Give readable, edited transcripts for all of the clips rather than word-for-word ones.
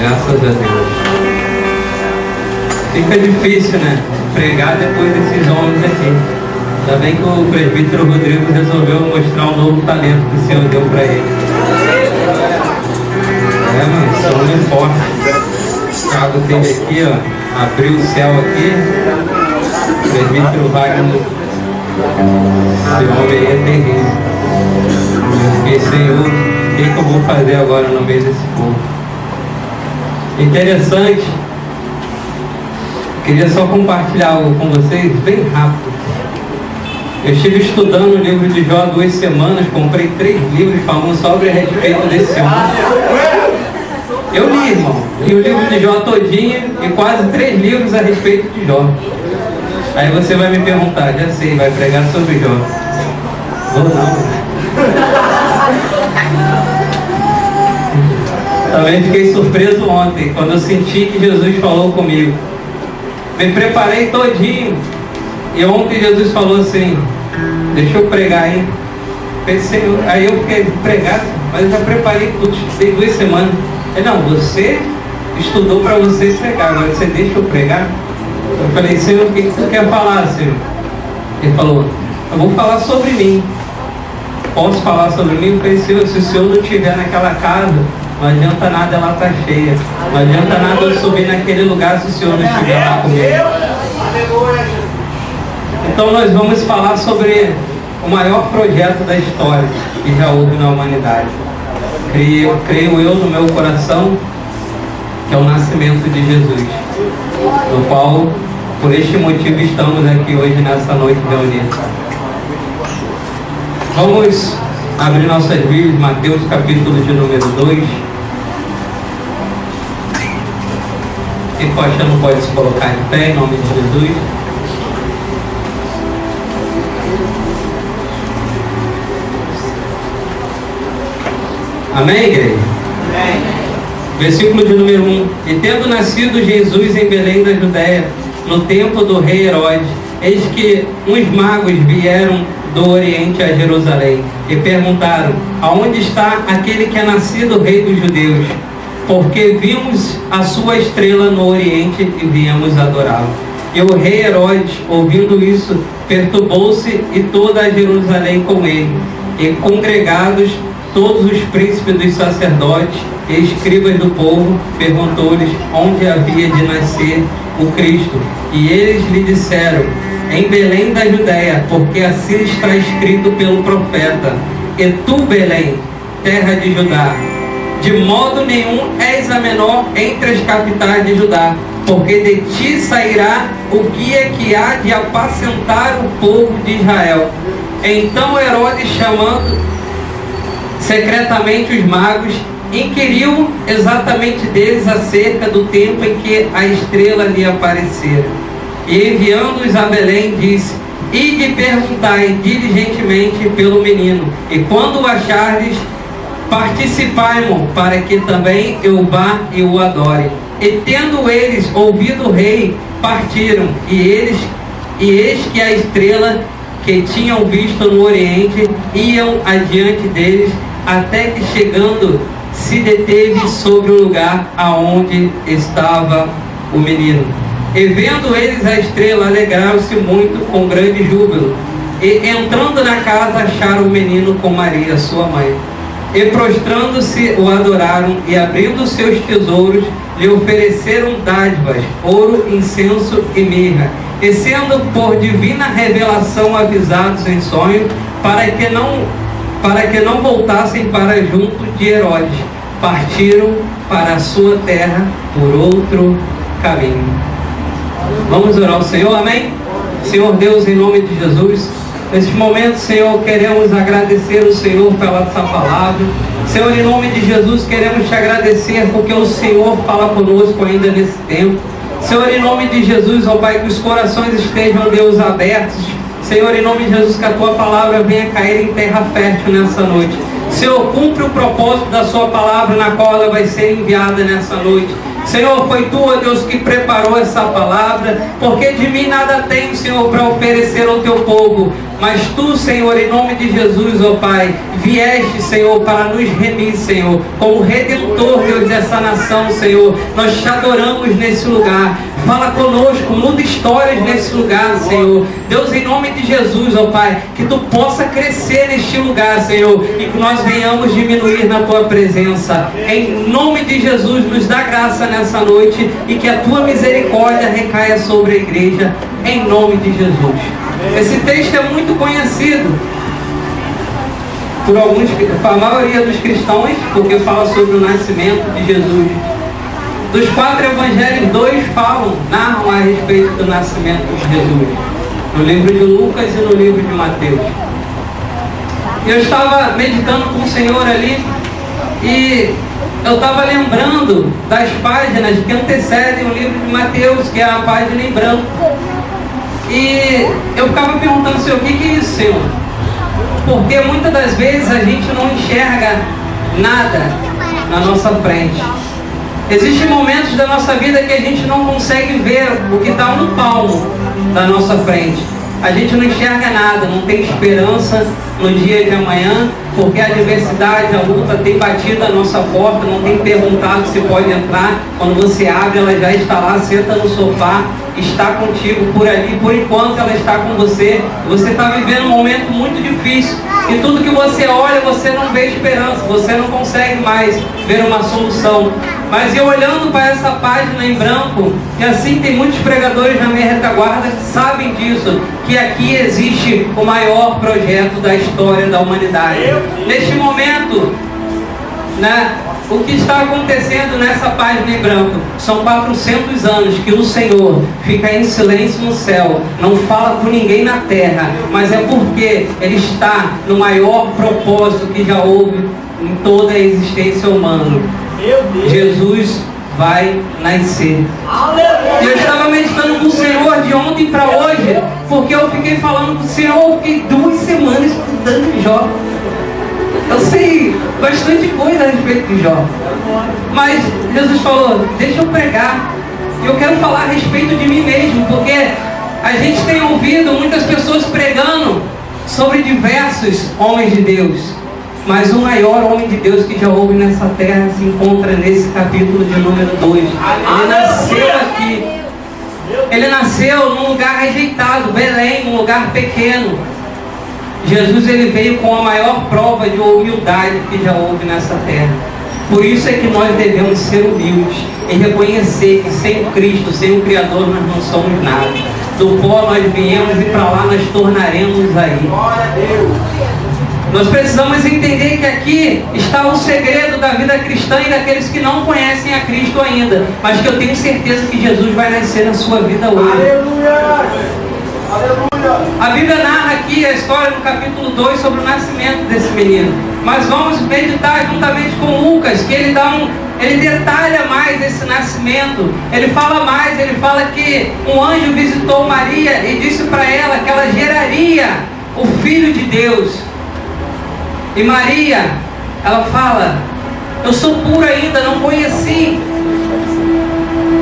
Graças a Deus. Fica difícil, né? Pregar depois desses homens aqui. Ainda bem que o presbítero Rodrigo resolveu mostrar um novo talento que o Senhor deu para ele. Mano, esse homem é forte. O Thiago teve aqui, ó, abriu o céu aqui. O presbítero Wagner. Esse homem aí é terrível. Eu fiquei, Senhor, o que eu vou fazer agora no meio desse povo? Interessante. Queria só compartilhar algo com vocês, bem rápido. Eu estive estudando o livro de Jó há 2 semanas, comprei 3 livros falando sobre a respeito desse homem. Eu li, irmão, li o livro de Jó todinho e quase 3 livros a respeito de Jó. Aí você vai me perguntar, já sei, vai pregar sobre Jó. Vou não. Também fiquei surpreso ontem, quando eu senti que Jesus falou comigo. Me preparei todinho. E ontem Jesus falou assim, deixa eu pregar aí. Pensei, aí eu fiquei pregado, mas eu já preparei tudo, estudei 2 semanas. Ele, não, você estudou para você pregar, agora você deixa eu pregar? Eu falei, Senhor, o que você quer falar, Senhor? Ele falou, eu vou falar sobre mim. Posso falar sobre mim? Eu falei, Senhor, se o Senhor não estiver naquela casa, não adianta nada ela estar cheia. Não adianta nada eu subir naquele lugar se o Senhor não estiver lá comigo. Então nós vamos falar sobre o maior projeto da história que já houve na humanidade. Creio eu no meu coração que é o nascimento de Jesus, no qual, por este motivo, estamos aqui hoje nessa noite reunidos. Vamos abrir nossas Bíblias, Mateus capítulo de número 2. Quem for achando pode se colocar de pé em nome de Jesus. Amém, igreja? Amém. Versículo de número 1. E tendo nascido Jesus em Belém da Judéia, no tempo do rei Herodes, eis que uns magos vieram do Oriente a Jerusalém e perguntaram, aonde está aquele que é nascido rei dos judeus? Porque vimos a sua estrela no Oriente e viemos adorá-lo. E o rei Herodes, ouvindo isso, perturbou-se e toda a Jerusalém com ele. E congregados todos os príncipes dos sacerdotes e escribas do povo, perguntou-lhes onde havia de nascer o Cristo. E eles lhe disseram, em Belém da Judéia, porque assim está escrito pelo profeta, e tu, Belém, terra de Judá, de modo nenhum és a menor entre as capitais de Judá, porque de ti sairá o guia que há de apacentar o povo de Israel. Então Herodes, chamando secretamente os magos, inquiriu exatamente deles acerca do tempo em que a estrela lhe aparecera. E enviando-os a Belém, disse, ide perguntai diligentemente pelo menino, e quando o achardes, participai-mo, para que também eu vá e o adore. E tendo eles ouvido o rei, partiram, e eis que a estrela que tinham visto no Oriente iam adiante deles, até que chegando se deteve sobre o lugar aonde estava o menino. E vendo eles a estrela, alegraram-se muito com grande júbilo. E entrando na casa, acharam o menino com Maria, sua mãe. E prostrando-se, o adoraram, e abrindo seus tesouros, lhe ofereceram dádivas, ouro, incenso e mirra. E sendo por divina revelação avisados em sonho, para que não voltassem para junto de Herodes, partiram para a sua terra por outro caminho. Vamos orar ao Senhor, amém? Senhor Deus, em nome de Jesus, neste momento, Senhor, queremos agradecer o Senhor pela essa palavra. Senhor, em nome de Jesus, queremos te agradecer porque o Senhor fala conosco ainda nesse tempo. Senhor, em nome de Jesus, ó Pai, que os corações estejam, Deus, abertos. Senhor, em nome de Jesus, que a Tua palavra venha cair em terra fértil nessa noite. Senhor, cumpre o propósito da Sua palavra na qual ela vai ser enviada nessa noite. Senhor, foi Tu, ó Deus, que preparou essa palavra, porque de mim nada tenho, Senhor, para oferecer ao Teu povo, mas Tu, Senhor, em nome de Jesus, ó Pai, vieste, Senhor, para nos remir, Senhor, como Redentor, Deus, dessa nação, Senhor. Nós Te adoramos nesse lugar. Fala conosco, muda histórias nesse lugar, Senhor. Deus, em nome de Jesus, ó Pai, que Tu possa crescer neste lugar, Senhor, e que nós venhamos diminuir na Tua presença. Em nome de Jesus, nos dá graça nessa noite e que a Tua misericórdia recaia sobre a igreja, em nome de Jesus. Esse texto é muito conhecido por a maioria dos cristãos, porque fala sobre o nascimento de Jesus. Dos 4 evangelhos, 2 narram a respeito do nascimento de Jesus, no livro de Lucas e no livro de Mateus. Eu estava meditando com o Senhor ali e eu estava lembrando das páginas que antecedem o livro de Mateus, que é a página em branco. E eu ficava perguntando, Senhor, o que é isso, Senhor? Porque muitas das vezes a gente não enxerga nada na nossa frente. Existem momentos da nossa vida que a gente não consegue ver o que está no palmo da nossa frente. A gente não enxerga nada, não tem esperança no dia de amanhã, porque a adversidade, a luta tem batido a nossa porta, não tem perguntado se pode entrar. Quando você abre, ela já está lá, senta no sofá, está contigo por ali, por enquanto ela está com você. Você está vivendo um momento muito difícil e tudo que você olha, você não vê esperança, você não consegue mais ver uma solução. Mas eu olhando para essa página em branco, e assim tem muitos pregadores na minha retaguarda que sabem disso, que aqui existe o maior projeto da história da humanidade. Neste momento, né, o que está acontecendo nessa página em branco são 400 anos que o Senhor fica em silêncio no céu, não fala com ninguém na terra, mas é porque Ele está no maior propósito que já houve em toda a existência humana. Jesus vai nascer. E eu estava meditando com o Senhor de ontem para hoje, porque eu fiquei falando com o Senhor, eu fiquei 2 semanas estudando Jó. Eu sei bastante coisa a respeito de Jó, mas Jesus falou, deixa eu pregar. E eu quero falar a respeito de mim mesmo, porque a gente tem ouvido muitas pessoas pregando sobre diversos homens de Deus, mas o maior homem de Deus que já houve nessa terra se encontra nesse capítulo de número 2. Ele nasceu aqui. Ele nasceu num lugar rejeitado, Belém, um lugar pequeno. Jesus, ele veio com a maior prova de humildade que já houve nessa terra. Por isso é que nós devemos ser humildes e reconhecer que sem Cristo, sem o Criador, nós não somos nada. Do pó nós viemos e para lá nós tornaremos aí. Glória a Deus. Nós precisamos entender que aqui está o segredo da vida cristã e daqueles que não conhecem a Cristo ainda, mas que eu tenho certeza que Jesus vai nascer na sua vida hoje. Aleluia! Aleluia! A Bíblia narra aqui a história no capítulo 2 sobre o nascimento desse menino. Mas vamos meditar juntamente com Lucas, que ele detalha mais esse nascimento. Ele fala mais, ele fala que um anjo visitou Maria e disse para ela que ela geraria o Filho de Deus. E Maria, ela fala, eu sou pura ainda, não conheci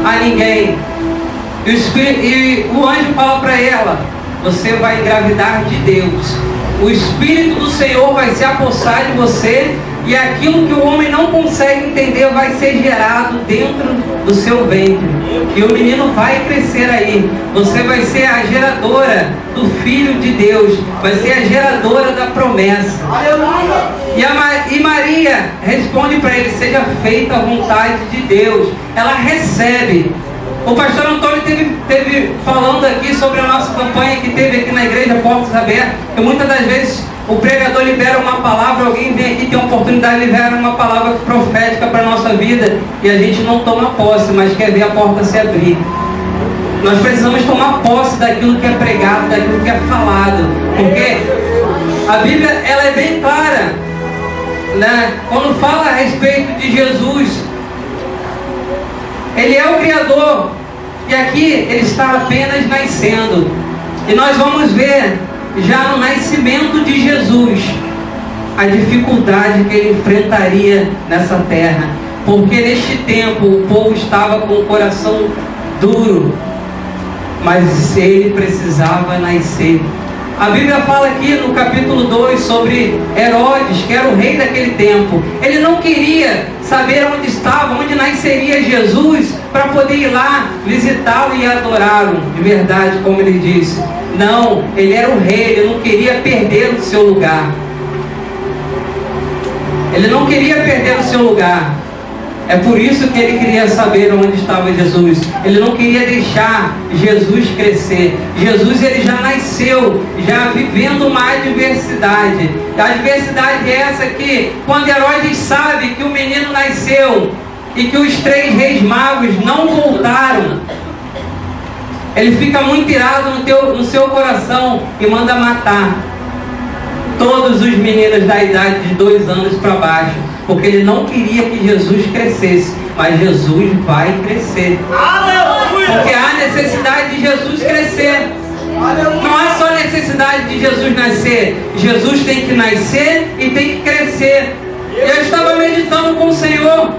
a ninguém. E o anjo fala para ela, você vai engravidar de Deus. O Espírito do Senhor vai se apossar de você, e aquilo que o homem não consegue entender vai ser gerado dentro do seu ventre. E o menino vai crescer aí. Você vai ser a geradora do Filho de Deus. Vai ser a geradora da promessa. E Maria responde para ele, seja feita a vontade de Deus. Ela recebe. O pastor Antônio teve falando aqui sobre a nossa campanha que teve aqui na igreja Portas Abertas, que muitas das vezes o pregador libera uma palavra, alguém vem aqui, tem a oportunidade de liberar uma palavra profética para a nossa vida, e a gente não toma posse, mas quer ver a porta se abrir. Nós precisamos tomar posse daquilo que é pregado, daquilo que é falado, porque a Bíblia, ela é bem clara, né? Quando fala a respeito de Jesus, Ele é o Criador, e aqui Ele está apenas nascendo. E nós vamos ver, já no nascimento de Jesus, a dificuldade que Ele enfrentaria nessa terra. porque neste tempo o povo estava com o coração duro, mas ele precisava nascer. A Bíblia fala aqui no capítulo 2 sobre Herodes, que era o rei daquele tempo. Ele não queria saber onde estava, onde nasceria Jesus, para poder ir lá visitá-lo e adorá-lo, de verdade, como ele disse. Não, ele era o rei, ele não queria perder o seu lugar. Ele não queria perder o seu lugar. É por isso que ele queria saber onde estava Jesus. Ele não queria deixar Jesus crescer. Jesus, ele já nasceu, já vivendo uma adversidade. A adversidade é essa que, quando Herodes sabe que o menino nasceu e que os 3 reis magos não voltaram, ele fica muito irado no seu coração e manda matar todos os meninos da idade de 2 anos para baixo, porque ele não queria que Jesus crescesse, mas Jesus vai crescer. Aleluia! Porque há necessidade de Jesus crescer. Aleluia! Não há só necessidade de Jesus nascer. Jesus tem que nascer e tem que crescer. Eu estava meditando com o Senhor,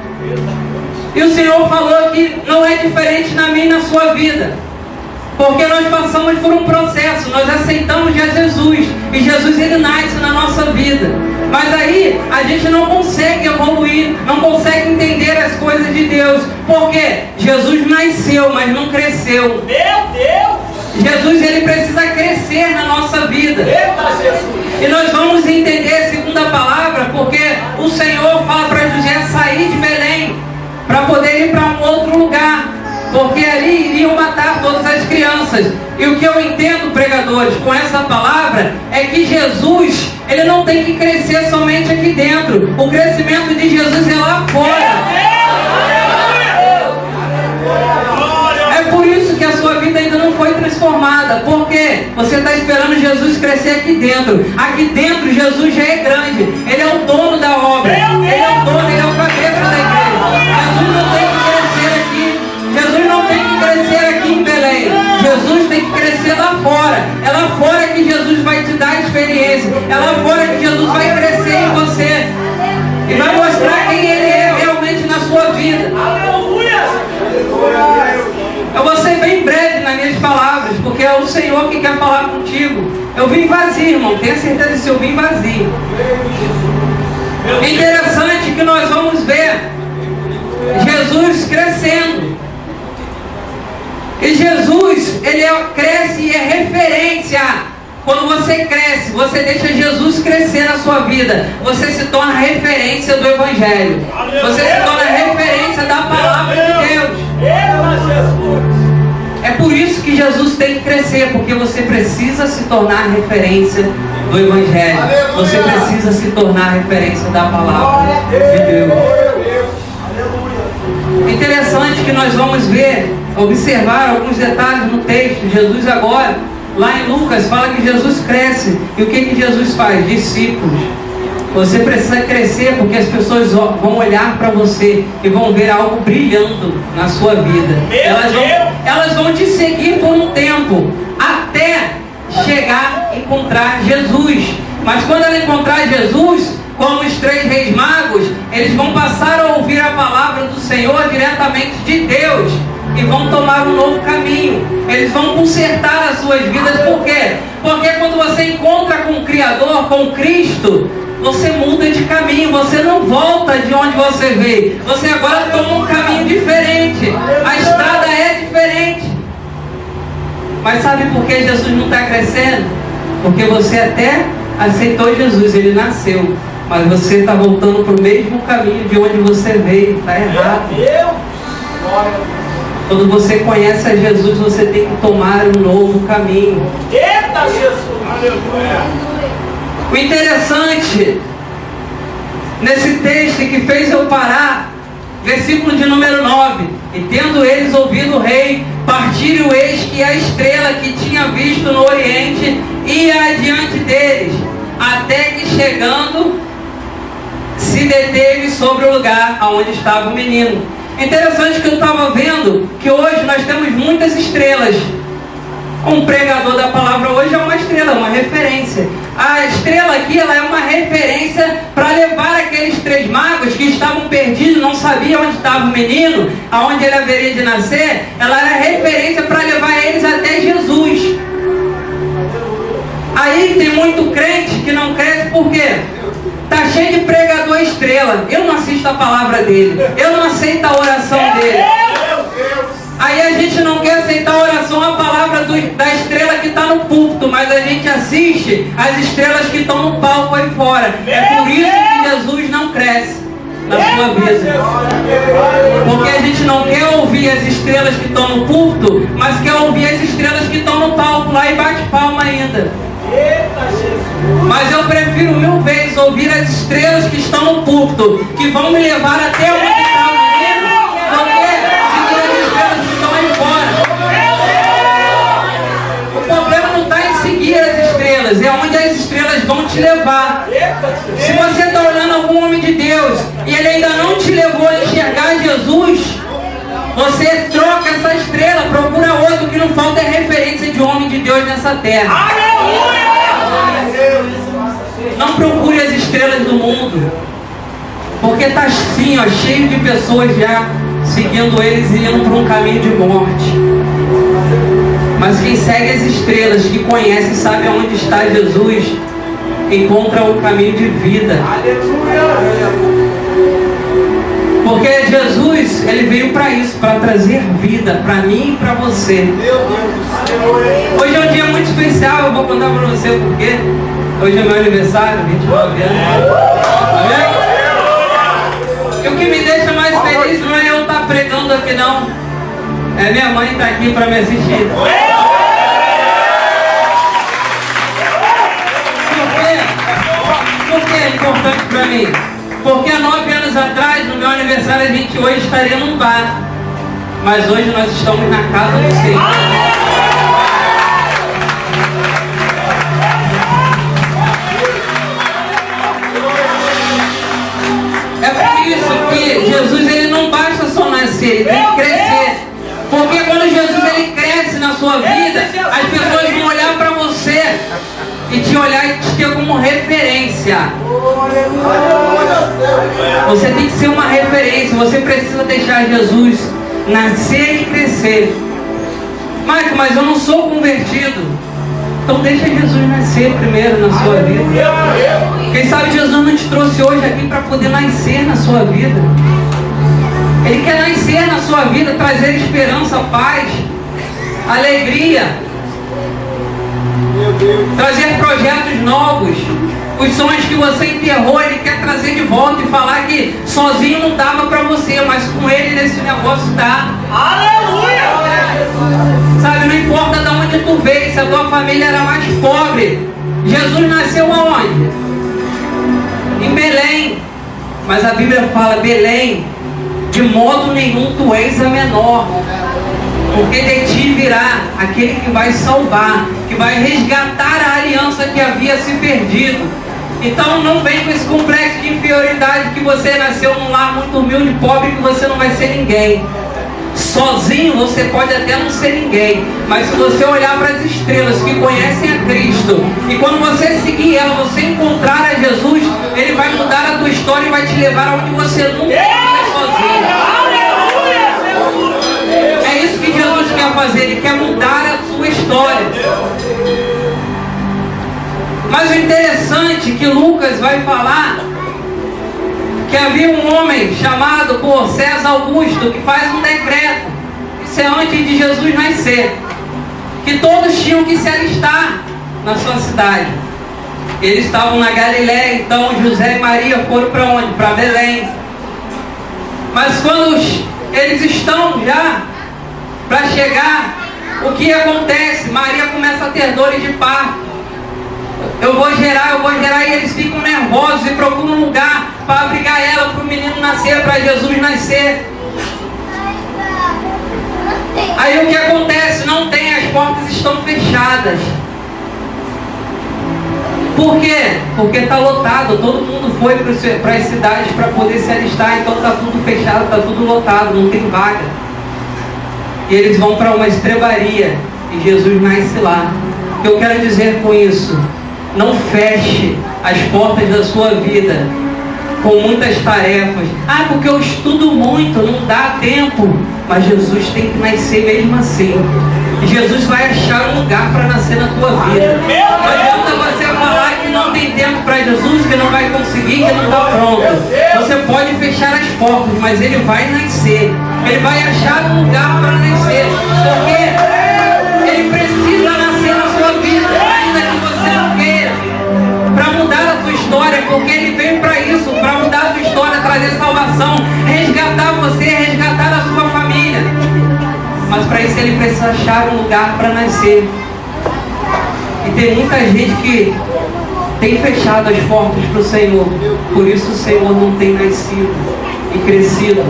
e o Senhor falou que não é diferente na minha e na sua vida. Porque nós passamos por um processo, nós aceitamos já Jesus, e Jesus ele nasce na nossa vida. Mas aí a gente não consegue evoluir, não consegue entender as coisas de Deus. Porque Jesus nasceu, mas não cresceu. Meu Deus! Jesus ele precisa crescer na nossa vida. E nós vamos entender segundo a palavra, porque o Senhor fala para José sair de Belém, para poder ir para um outro lugar. Porque ali iriam matar todas as crianças. E o que eu entendo, pregadores, com essa palavra, é que Jesus, ele não tem que crescer somente aqui dentro. O crescimento de Jesus é lá fora. É por isso que a sua vida ainda não foi transformada. Porque você está esperando Jesus crescer aqui dentro. Aqui dentro Jesus já é grande. Ele é o dono da obra. Ele é o dono, ele é o cabeça da igreja. Jesus não tem que crescer aqui. Jesus não tem que crescer aqui em Belém. Jesus tem que crescer lá fora. É lá fora que Jesus vai te dar experiência. É lá fora que Jesus vai crescer em você. E vai mostrar quem Ele é realmente na sua vida. Aleluia! Eu vou ser bem breve nas minhas palavras, porque é o Senhor que quer falar contigo. Eu vim vazio, irmão. Tenha certeza se eu vim vazio. É interessante que nós vamos ver Jesus crescendo. E Jesus, ele cresce e é referência. Quando você cresce, você deixa Jesus crescer na sua vida. Você se torna referência do Evangelho. Você se torna referência da palavra de Deus. É por isso que Jesus tem que crescer, porque você precisa se tornar referência do Evangelho. Você precisa se tornar referência da palavra de Deus. É interessante que nós vamos ver, observar alguns detalhes no texto. Jesus agora, lá em Lucas, fala que Jesus cresce. E o que Jesus faz? Discípulos. Você precisa crescer porque as pessoas vão olhar para você e vão ver algo brilhando na sua vida. Elas vão te seguir por um tempo, até chegar a encontrar Jesus. Mas quando ela encontrar Jesus, como os 3 reis magos, eles vão passar a ouvir a palavra do Senhor diretamente de Deus e vão tomar um novo caminho. Eles vão consertar as suas vidas. Por quê? Porque quando você encontra com o Criador, com Cristo, você muda de caminho. Você não volta de onde você veio. Você agora toma um caminho diferente. A estrada é diferente. Mas sabe por que Jesus não está crescendo? Porque você até aceitou Jesus, ele nasceu, mas você está voltando para o mesmo caminho de onde você veio. Está errado. Quando você conhece a Jesus, você tem que tomar um novo caminho. Eita, Jesus! Aleluia! O interessante nesse texto que fez eu parar, versículo de número 9: e tendo eles ouvido o rei, partiram, eis que a estrela que tinha visto no oriente ia adiante deles, até que chegando se deteve sobre o lugar onde estava o menino. Interessante que eu estava vendo que hoje nós temos muitas estrelas. Um pregador da palavra hoje é uma estrela, uma referência. a estrela aqui, ela é uma referência para levar aqueles 3 magos que estavam perdidos, não sabiam onde estava o menino, aonde ele haveria de nascer. Ela era referência para levar eles até Jesus. Aí tem muito crente que não cresce, por quê? Tá cheio de pregador estrela. Eu não assisto a palavra dele, eu não aceito a oração dele. Aí a gente não quer aceitar a oração, a palavra da estrela que está no púlpito, mas a gente assiste as estrelas que estão no palco aí fora. É por isso que Jesus não cresce na sua vida. Porque a gente não quer ouvir as estrelas que estão no púlpito, mas quer ouvir as estrelas que estão no palco lá e bate palma ainda. Mas eu prefiro 1000 vezes ouvir as estrelas que estão no púlpito, que vão me levar até onde está o menino, do que seguir as estrelas que estão aí fora. O problema não está em seguir as estrelas, é onde as estrelas vão te levar. Se você está olhando algum homem de Deus e ele ainda não te levou a enxergar Jesus, você troca essa estrela, procura outro, que não falta é referência de homem de Deus nessa terra. Não procure as estrelas do mundo, porque está assim, ó, cheio de pessoas já seguindo eles e indo por um caminho de morte. Mas quem segue as estrelas, que conhece e sabe aonde está Jesus, encontra o caminho de vida. Porque Jesus, ele veio para isso, para trazer vida para mim e para você. Hoje é um dia muito especial, eu vou contar para você por quê. Hoje é meu aniversário, 29 anos. Amém? E o que me deixa mais feliz não é eu estar pregando aqui, não. É minha mãe estar aqui para me assistir. Por que é importante para mim? Porque há 9 anos atrás, no meu aniversário, a gente hoje estaria num bar. Mas hoje nós estamos na casa do Senhor. É por isso que Jesus, ele não basta só nascer, ele tem que crescer. Porque quando Jesus, ele cresce na sua vida, as pessoas vão olhar para você e te olhar e te ter como referência. Você tem que ser uma referência. Você precisa deixar Jesus nascer e crescer. Mas eu não sou convertido. Então deixa Jesus nascer primeiro na sua vida. Quem sabe Jesus não te trouxe hoje aqui para poder nascer na sua vida. Ele quer nascer na sua vida, trazer esperança, paz, alegria, trazer projetos novos. Os sonhos que você enterrou, ele quer trazer de volta e falar que sozinho não dava para você, mas com ele nesse negócio dá. Aleluia! Sabe, não importa de onde tu veio, se a tua família era mais pobre. Jesus nasceu aonde? Em Belém. Mas a Bíblia fala, Belém, de modo nenhum tu és a menor, porque de ti virá aquele que vai salvar, que vai resgatar a aliança que havia se perdido. Então não vem com esse complexo de inferioridade que você nasceu num lar muito humilde, pobre, que você não vai ser ninguém. Sozinho você pode até não ser ninguém, mas se você olhar para as estrelas que conhecem a Cristo, e quando você seguir ela, você encontrar a Jesus, ele vai mudar a tua história e vai te levar aonde você nunca iria sozinho. É isso que Jesus quer fazer, ele quer mudar a sua história. Mas o interessante é que Lucas vai falar que havia um homem chamado por César Augusto que faz um decreto, isso é antes de Jesus nascer, que todos tinham que se alistar na sua cidade. Eles estavam na Galiléia, então José e Maria foram para onde? Para Belém. Mas quando eles estão já para chegar, o que acontece? Maria começa a ter dores de parto. Eu vou gerar, e eles ficam nervosos e procuram um lugar para abrigar ela, para o menino nascer, para Jesus nascer. Aí o que acontece? Não tem, as portas estão fechadas. Por quê? Porque está lotado, todo mundo foi para as cidades para poder se alistar, então está tudo fechado, está tudo lotado, não tem vaga. E eles vão para uma estrebaria e Jesus nasce lá. O que eu quero dizer com isso? Não feche as portas da sua vida com muitas tarefas. Ah, porque eu estudo muito, não dá tempo. Mas Jesus tem que nascer mesmo assim. E Jesus vai achar um lugar para nascer na tua vida. Não adianta você falar que não tem tempo para Jesus, que não vai conseguir, que não está pronto. Você pode fechar as portas, mas ele vai nascer. Ele vai achar um lugar para nascer. Porque ele precisa nascer na sua vida, ainda que você não queira. Para mudar a tua história, porque ele veio para isso, para mudar a tua história, trazer salvação, resgatar você, resgatar a sua família. Mas para isso ele precisa achar um lugar para nascer. E tem muita gente que tem fechado as portas para o Senhor. Por isso o Senhor não tem nascido e crescido.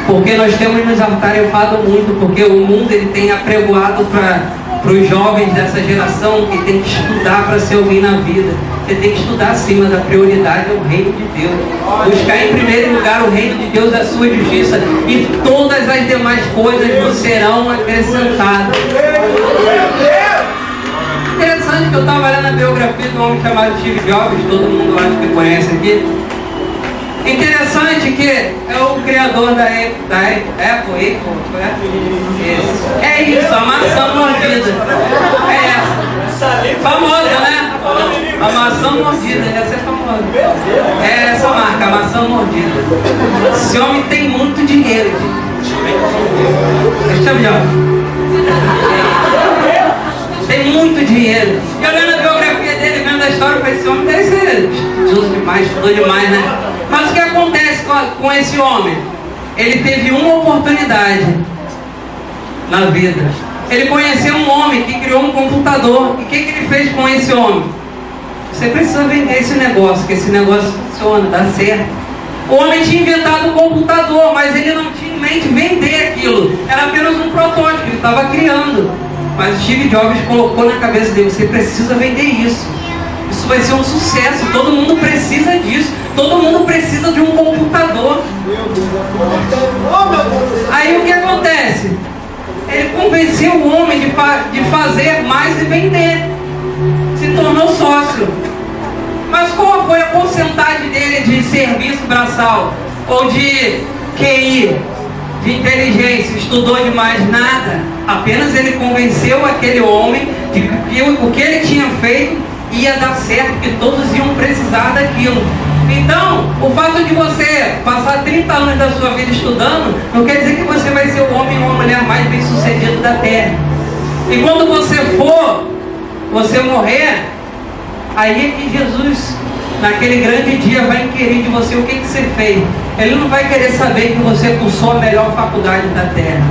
Porque nós temos nos atarefado muito, porque o mundo ele tem apregoado para os jovens dessa geração que tem que estudar para ser alguém na vida. Você tem que estudar sim, mas a prioridade é o reino de Deus. Buscar em primeiro lugar o reino de Deus, a sua justiça, e todas as demais coisas vos serão acrescentadas. Interessante que eu estava lendo a biografia de um homem chamado Steve Jobs, todo mundo acho que conhece aqui. Interessante que é o criador da Apple, é isso, a maçã mordida. É essa. Famosa, né? A maçã mordida, essa é famosa. É essa marca, a maçã mordida. Esse homem tem muito dinheiro. Steve Jobs. Tem muito dinheiro. E olhando a biografia dele, vendo a história, para esse homem deve ser justo demais, estudou demais, né? Mas o que acontece com esse homem? Ele teve uma oportunidade na vida. Ele conheceu um homem que criou um computador. E o que ele fez com esse homem? Você precisa vender esse negócio, que esse negócio funciona, dá certo. O homem tinha inventado um computador, mas ele não tinha em mente vender aquilo. Era apenas um protótipo, ele estava criando. Mas Steve Jobs colocou na cabeça dele: você precisa vender isso. Isso vai ser um sucesso, todo mundo precisa disso. Todo mundo precisa de um computador. Aí o que acontece? Ele convenceu o homem de fazer mais e vender. Se tornou sócio. Mas qual foi a porcentagem dele de serviço braçal? Ou de QI? De inteligência? Estudou demais? Nada. Apenas ele convenceu aquele homem de que o que ele tinha feito ia dar certo, que todos iam precisar daquilo. Então, o fato de você passar 30 anos da sua vida estudando, não quer dizer que você vai ser o homem ou a mulher mais bem sucedido da terra. E quando você morrer, aí é que Jesus, naquele grande dia, vai inquirir de você o que você fez. Ele não vai querer saber que você cursou a melhor faculdade da terra.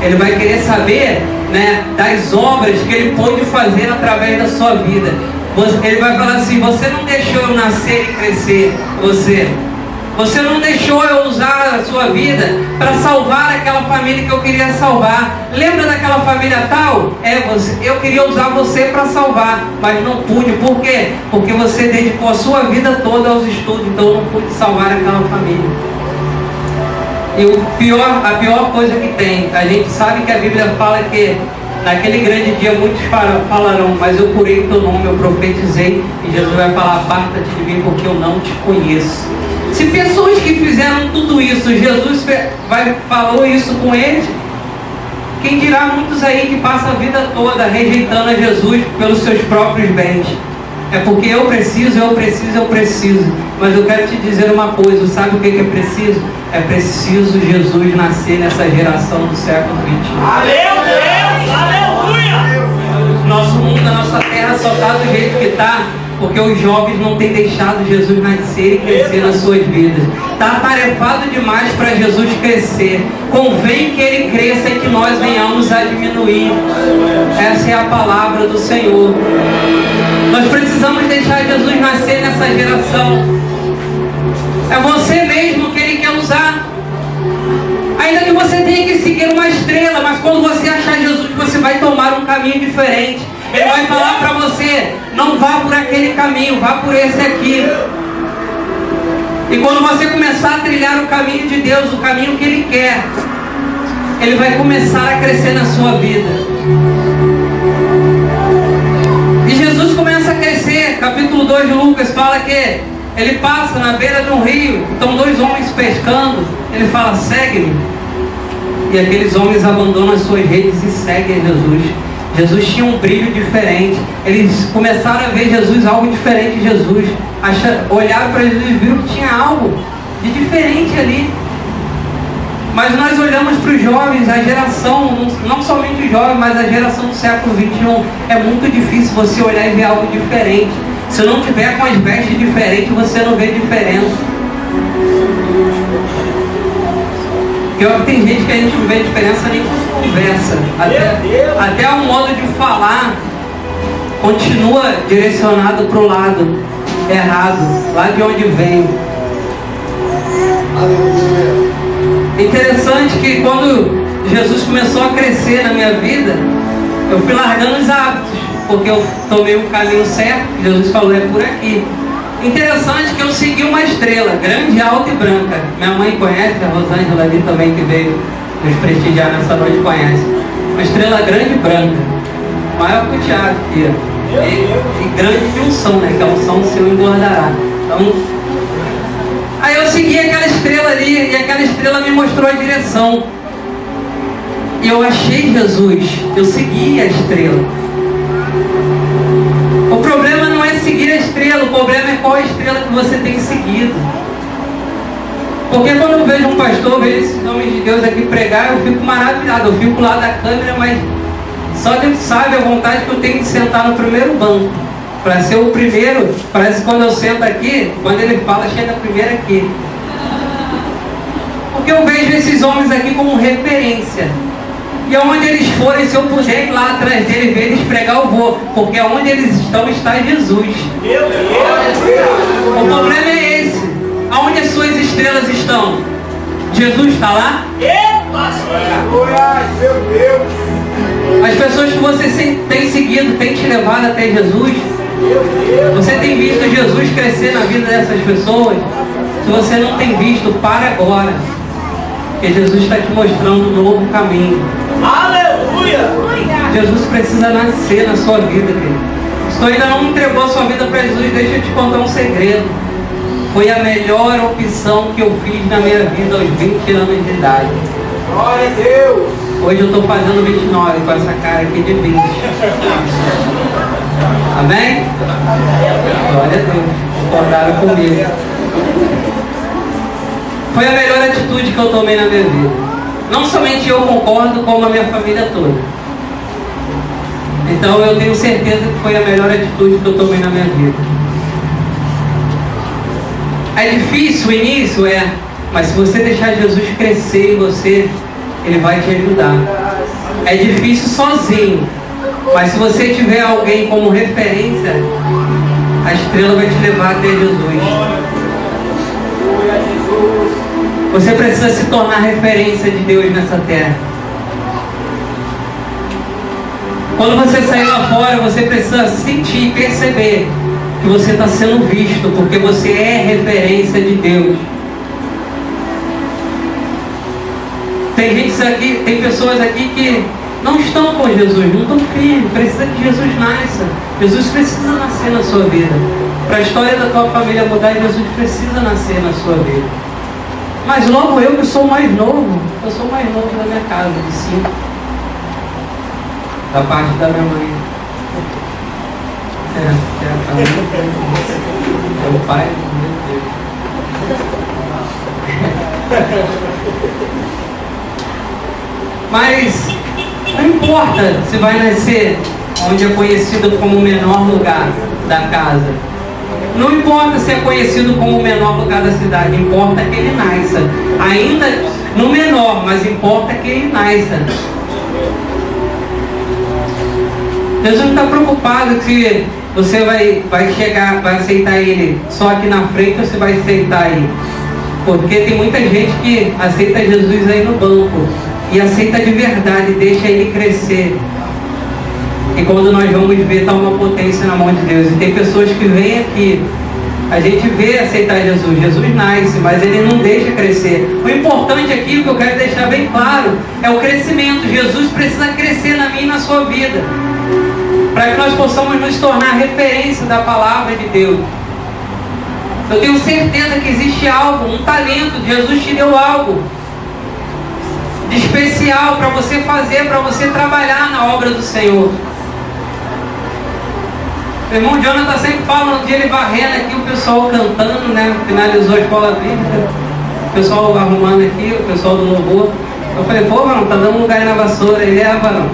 Ele vai querer saber, né, das obras que ele pôde fazer através da sua vida. Ele vai falar assim: você não deixou eu nascer e crescer, você não deixou eu usar a sua vida para salvar aquela família que eu queria salvar. Lembra daquela família tal? Eu queria usar você para salvar, mas não pude. Por quê? Porque você dedicou a sua vida toda aos estudos, então eu não pude salvar aquela família. E a pior coisa que tem, a gente sabe que a Bíblia fala que naquele grande dia muitos falarão: mas eu curei o teu nome, eu profetizei. E Jesus vai falar: aparta-te de mim, porque eu não te conheço. Se pessoas que fizeram tudo isso, Jesus falou isso com eles, quem dirá muitos aí que passam a vida toda rejeitando a Jesus pelos seus próprios bens? É porque eu preciso. Mas eu quero te dizer uma coisa: sabe o que é preciso? É preciso Jesus nascer nessa geração do século XXI. Aleluia! Nosso mundo, a nossa terra só está do jeito que está porque os jovens não têm deixado Jesus nascer e crescer nas suas vidas. Está atarefado demais para Jesus crescer. Convém que Ele cresça e que nós venhamos a diminuir. Essa é a palavra do Senhor. Nós precisamos deixar Jesus nascer nessa geração. É você mesmo que Ele quer usar. Ainda que você tenha que seguir uma estrela, mas quando você achar Jesus, você vai tomar um caminho diferente. Ele vai falar para você: não vá por aquele caminho, vá por esse aqui. E quando você começar a trilhar o caminho de Deus, o caminho que Ele quer, Ele vai começar a crescer na sua vida. E Jesus capítulo 2 de Lucas fala que ele passa na beira de um rio, estão 2 homens pescando, ele fala, segue-me. E aqueles homens abandonam as suas redes e seguem Jesus. Jesus tinha um brilho diferente. Eles começaram a ver Jesus, algo diferente de Jesus. Olharam para Jesus e viram que tinha algo de diferente ali. Mas nós olhamos para os jovens, a geração, não somente os jovens, mas a geração do século XXI. É muito difícil você olhar e ver algo diferente. Se não tiver com as vestes diferentes, você não vê diferença. Porque tem gente que a gente não vê diferença nem com conversa. Até o modo de falar continua direcionado para o lado errado, lá de onde vem. Interessante que quando Jesus começou a crescer na minha vida, eu fui largando os hábitos, porque eu tomei um caminho certo. Jesus falou, é por aqui. Interessante que eu segui uma estrela, grande, alta e branca. Minha mãe conhece, a Rosângela ali também, que veio nos prestigiar nessa noite, conhece. Uma estrela grande e branca, maior que o Tiago aqui, e grande de unção, né? Que a unção seu engordará. Então, aí eu segui aquela estrela ali, e aquela estrela me mostrou a direção. E eu achei Jesus, eu segui a estrela. O problema não é seguir a estrela, o problema é qual a estrela que você tem seguido. Porque quando eu vejo um pastor, vejo esses homens de Deus aqui pregar, eu fico maravilhado, eu fico lá da câmera, mas só Deus sabe a vontade que eu tenho de sentar no primeiro banco. Para ser o primeiro, parece que quando eu sento aqui, quando ele fala, chega primeiro aqui. Porque eu vejo esses homens aqui como referência. E aonde eles forem, se eu puder ir lá atrás deles, ver eles pregar, eu vou. Porque aonde eles estão, está Jesus. O problema é esse. Aonde as suas estrelas estão? Jesus está lá? As pessoas que você tem seguido, tem te levado até Jesus? Você tem visto Jesus crescer na vida dessas pessoas? Se você não tem visto, para agora. Porque Jesus está te mostrando um novo caminho. Aleluia! Jesus precisa nascer na sua vida, querido. Se tu ainda não entregou a sua vida para Jesus, deixa eu te contar um segredo. Foi a melhor opção que eu fiz na minha vida aos 20 anos de idade. Glória a Deus! Hoje eu estou fazendo 29 com essa cara aqui de 20. Amém? Glória a Deus. Concordaram comigo. Foi a melhor atitude que eu tomei na minha vida. Não somente eu concordo, como a minha família toda. Então eu tenho certeza que foi a melhor atitude que eu tomei na minha vida. É difícil o início, mas se você deixar Jesus crescer em você, Ele vai te ajudar. É difícil sozinho, mas se você tiver alguém como referência, a estrela vai te levar até Jesus. Você precisa se tornar referência de Deus nessa terra. Quando você sair lá fora, você precisa sentir e perceber que você está sendo visto, porque você é referência de Deus. Tem pessoas aqui que não estão com Jesus, não estão firmes, precisa que Jesus nasça. Jesus precisa nascer na sua vida. Para a história da tua família mudar, Jesus precisa nascer na sua vida. Mas logo eu que sou mais novo, eu sou mais novo da minha casa, de 5. Da parte da minha mãe. Meu pai, meu Deus. Mas não importa se vai nascer onde é conhecido como o menor lugar da casa. Não importa se é conhecido como o menor lugar da cidade, importa que ele nasça. Ainda no menor, mas importa que ele nasça. Deus não está preocupado se você vai chegar, vai aceitar Ele só aqui na frente ou você vai aceitar aí. Porque tem muita gente que aceita Jesus aí no banco e aceita de verdade, deixa Ele crescer. E quando nós vamos ver, está uma potência na mão de Deus. E tem pessoas que vêm aqui, a gente vê aceitar Jesus, Jesus nasce, mas Ele não deixa crescer. O importante aqui, o que eu quero deixar bem claro, é o crescimento. Jesus precisa crescer na minha e na sua vida. para que nós possamos nos tornar referência da palavra de Deus. Eu tenho certeza que existe algo, um talento. Jesus te deu algo de especial para você fazer, para você trabalhar na obra do Senhor. O irmão Jonathan sempre fala, no dia ele varrendo aqui, o pessoal cantando, né? Finalizou a escola bíblica, o pessoal arrumando aqui, o pessoal do louvor. Eu falei, pô, mano, tá dando um lugar aí na vassoura. Ele é, mano,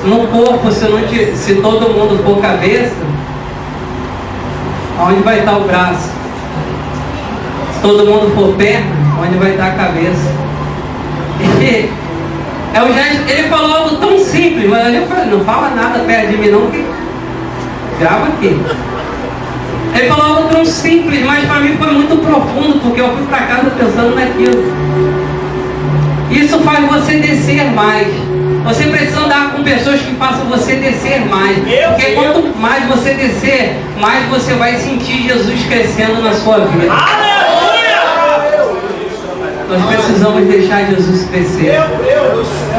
no corpo, se todo mundo for cabeça, onde vai estar o braço? Se todo mundo for perna, onde vai estar a cabeça? E ele falou algo tão simples, mas eu falei, não fala nada perto de mim não, que grava aqui. Ele falou algo tão simples, mas para mim foi muito profundo, porque eu fui para casa pensando naquilo. Isso faz você descer mais. Você precisa andar com pessoas que façam você descer mais. Porque quanto mais você descer, mais você vai sentir Jesus crescendo na sua vida. Nós precisamos deixar Jesus crescer.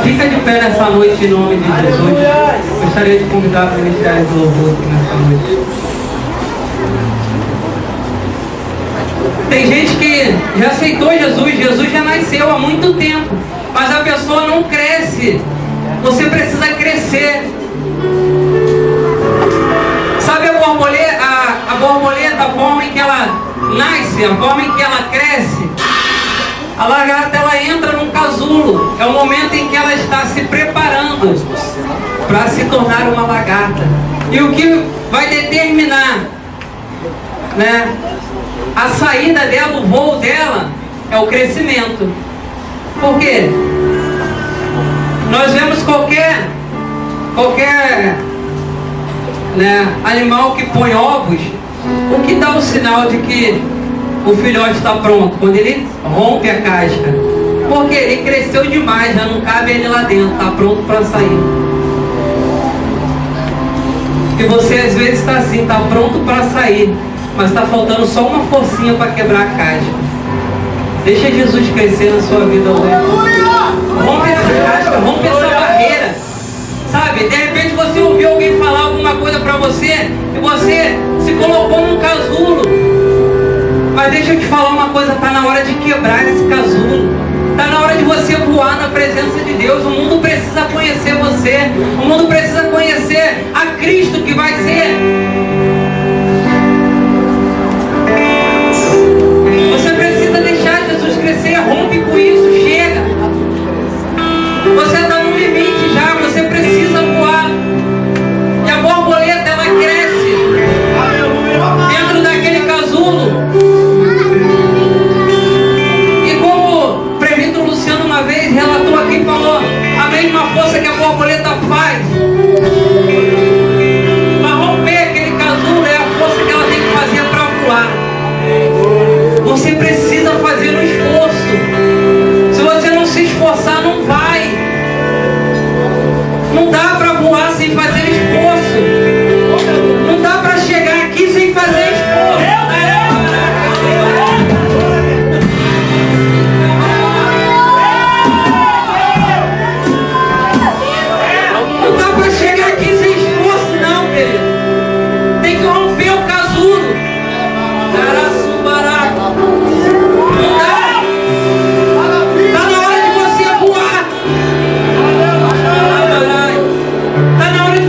Fica de pé nessa noite em nome de Jesus. Gostaria de convidar para iniciar o louvor aqui nessa noite. Tem gente que já aceitou Jesus, Jesus já nasceu há muito tempo, mas a pessoa não cresce. Você precisa crescer. Sabe a borboleta, a forma em que ela nasce, a forma em que ela cresce? A lagarta, ela entra num casulo. É o momento em que ela está se preparando para se tornar uma lagarta. E o que vai determinar, né, a saída dela, o voo dela, é o crescimento. Por quê? Nós vemos qualquer né, animal que põe ovos, o que dá o sinal de que o filhote está pronto? Quando ele rompe a casca. Porque ele cresceu demais, já não cabe ele lá dentro, está pronto para sair. E você às vezes está assim, está pronto para sair, mas está faltando só uma forcinha para quebrar a casca. Deixa Jesus crescer na sua vida hoje. Rompe essa casca, rompe essa barreira. Sabe, de repente você ouviu alguém falar alguma coisa para você e você se colocou num casulo. Mas deixa eu te falar uma coisa, está na hora de quebrar esse casulo. Está na hora de você voar na presença de Deus. O mundo precisa conhecer você. O mundo precisa conhecer a Cristo, que vai ser. Você precisa deixar Jesus crescer. Rompe com isso, chega. Você está no limite já, você precisa voar. E a borboleta, ela cresce dentro daquele casulo. Uma vez relatou aqui e falou a mesma força que a borboleta faz para romper aquele casulo é a força que ela tem que fazer para voar. Você precisa fazer um esforço. Se você não se esforçar, não vai. Não dá para voar sem fazer esforço. Não dá para chegar aqui sem fazer esforço. Está na hora de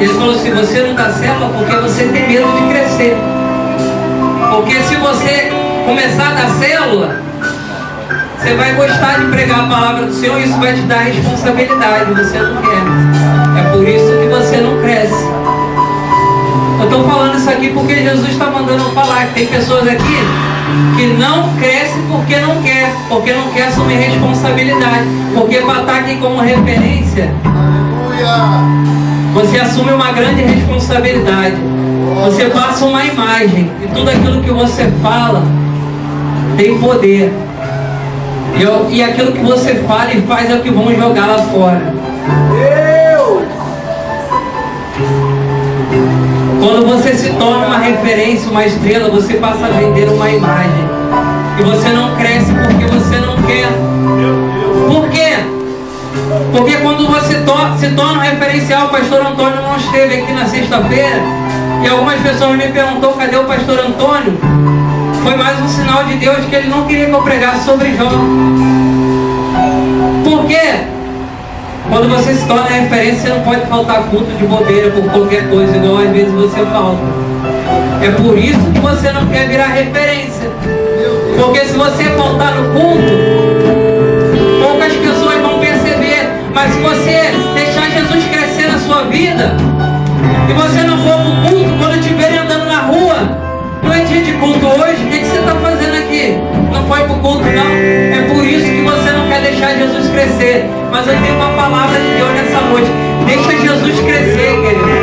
Ele falou assim: você não dá célula porque você tem medo de crescer. Porque se você começar a dar célula, você vai gostar de pregar a palavra do Senhor e isso vai te dar responsabilidade. Você não quer. É por isso que você não cresce. Eu estou falando isso aqui porque Jesus está mandando eu falar que tem pessoas aqui que não crescem porque não quer assumir responsabilidade. Porque para estar aqui como referência, você assume uma grande responsabilidade. Você passa uma imagem e tudo aquilo que você fala tem poder. E aquilo que você fala e faz é o que vão jogar lá fora. Quando você se torna uma referência, uma estrela, você passa a vender uma imagem. E você não cresce porque você não quer. Por quê? Porque quando você se torna um referencial, o pastor Antônio não esteve aqui na sexta-feira, e algumas pessoas me perguntou: cadê o pastor Antônio? Foi mais um sinal de Deus que ele não queria que eu pregasse sobre Jó. Por quê? Quando você se torna referência, você não pode faltar culto de bobeira por qualquer coisa, igual às vezes você falta. É por isso que você não quer virar referência. Porque se você faltar no culto, poucas pessoas vão perceber. Mas se você deixar Jesus crescer na sua vida, e você não for pro culto, quando estiverem andando na rua, não é dia de culto hoje, o que você está fazendo aqui? Não foi pro culto, não. É por isso que você não quer deixar Jesus crescer. Mas eu tenho uma palavra de Deus nessa noite: deixa Jesus crescer, querido.